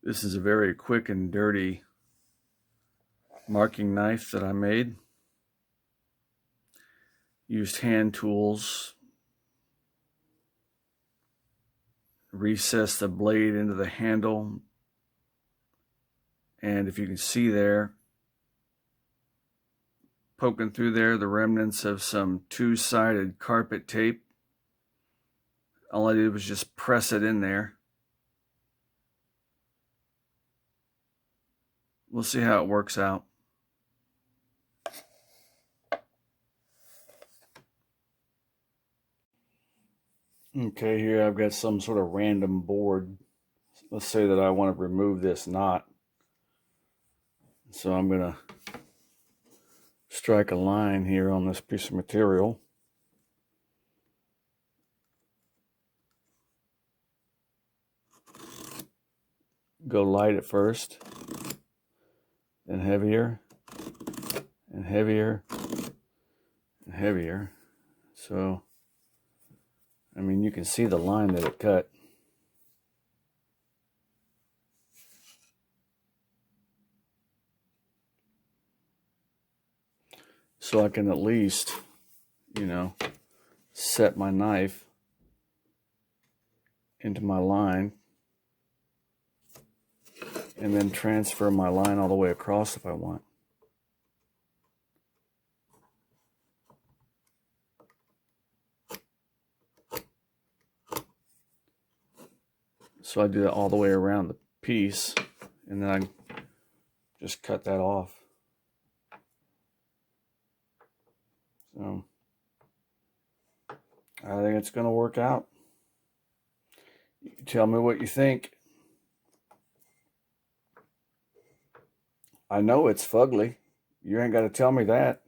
This is a very quick and dirty marking knife that I made. Used hand tools, recessed the blade into the handle, and if you can see there, poking through there, the remnants of some two-sided carpet tape. All I did was just press it in there. We'll see how it works out. Okay, here I've got some sort of random board. Let's say that I want to remove this knot. So I'm going to strike a line here on this piece of material. Go light at first, then heavier, and heavier, and heavier. So, I mean, you can see the line that it cut. So I can at least, set my knife into my line and then transfer my line all the way across if I want. So I do that all the way around the piece, and then I just cut that off. So I think it's going to work out. You can tell me what you think. I know it's fugly. You ain't got to tell me that.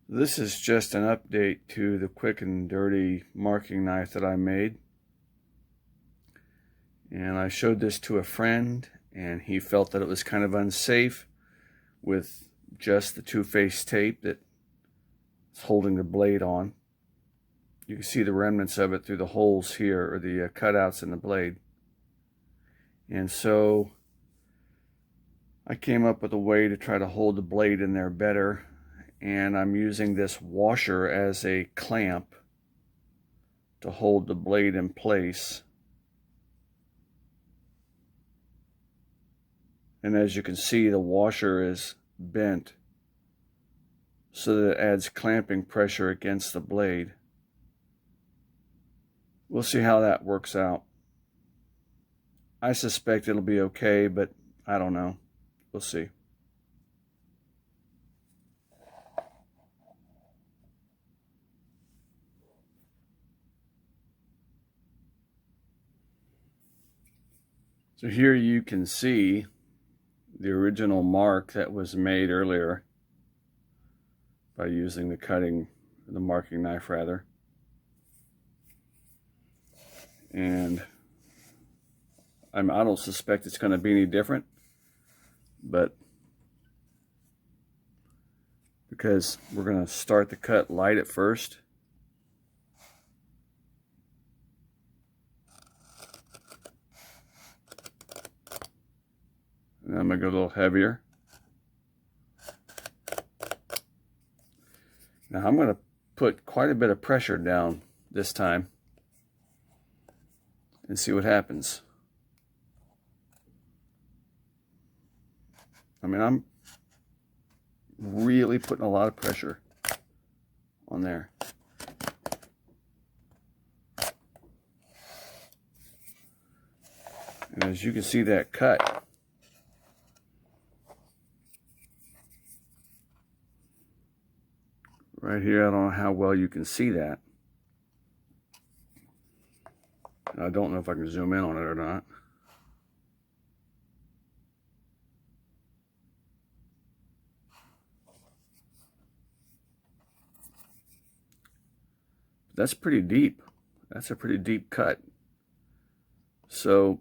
This is just an update to the quick and dirty marking knife that I made. And I showed this to a friend, and he felt that it was kind of unsafe with just the two-face tape that's holding the blade on. You can see the remnants of it through the holes here, or the cutouts in the blade. And so I came up with a way to try to hold the blade in there better, and I'm using this washer as a clamp to hold the blade in place. And as you can see, the washer is bent so that it adds clamping pressure against the blade. We'll see how that works out. I suspect it'll be okay, but I don't know. We'll see. So here you can see the original mark that was made earlier by using the marking knife rather. And I don't suspect it's going to be any different, but because we're going to start the cut light at first. And I'm going to go a little heavier. Now I'm going to put quite a bit of pressure down this time and see what happens. I mean, I'm really putting a lot of pressure on there. And as you can see that cut, right here, I don't know how well you can see that. I don't know if I can zoom in on it or not. That's pretty deep. That's a pretty deep cut. So,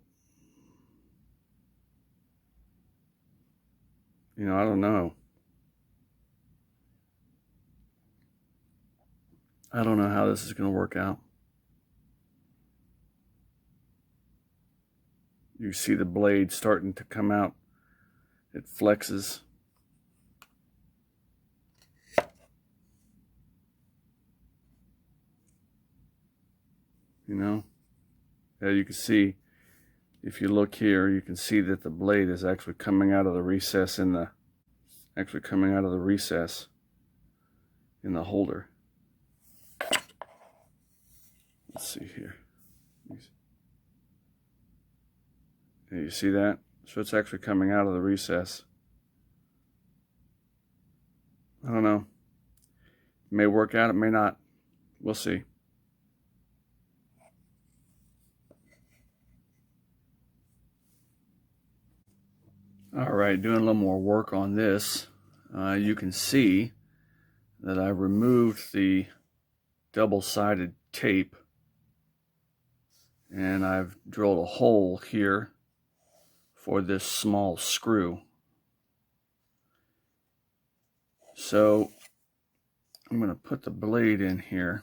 I don't know. I don't know how this is going to work out. You see the blade starting to come out. It flexes. You know, yeah, you can see, if you look here, you can see that the blade is actually coming out of the recess in the holder. Let's see here. You see that? So it's actually coming out of the recess. I don't know. It may work out, it may not. We'll see. All right, doing a little more work on this. You can see that I removed the double-sided tape, and I've drilled a hole here for this small screw. So I'm going to put the blade in here.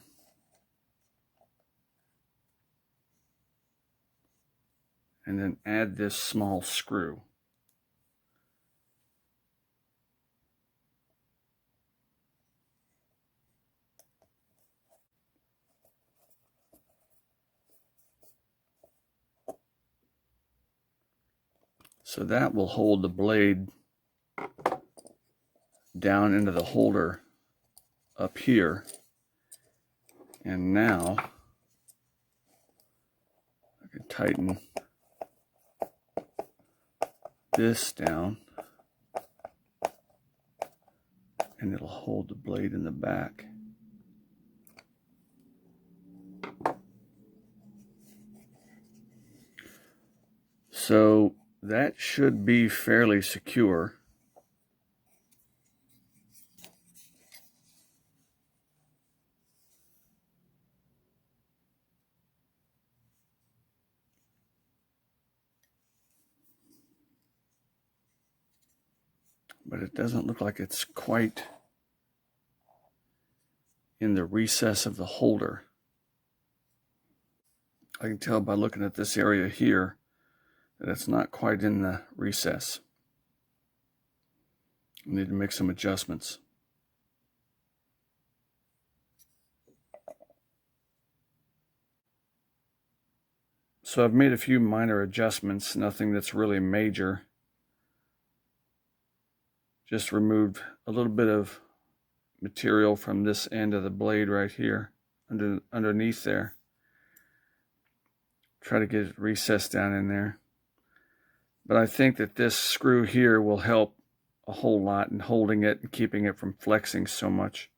And then add this small screw. So that will hold the blade down into the holder up here. And now I can tighten this down, and it'll hold the blade in the back. So that should be fairly secure. But it doesn't look like it's quite in the recess of the holder. I can tell by looking at this area here that it's not quite in the recess. I need to make some adjustments. So I've made a few minor adjustments, nothing that's really major. Just removed a little bit of material from this end of the blade right here, underneath there. Try to get it recessed down in there. But I think that this screw here will help a whole lot in holding it and keeping it from flexing so much.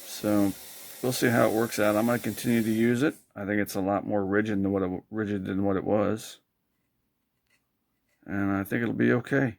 So we'll see how it works out. I'm going to continue to use it. I think it's a lot more rigid than what it was. And I think it'll be okay.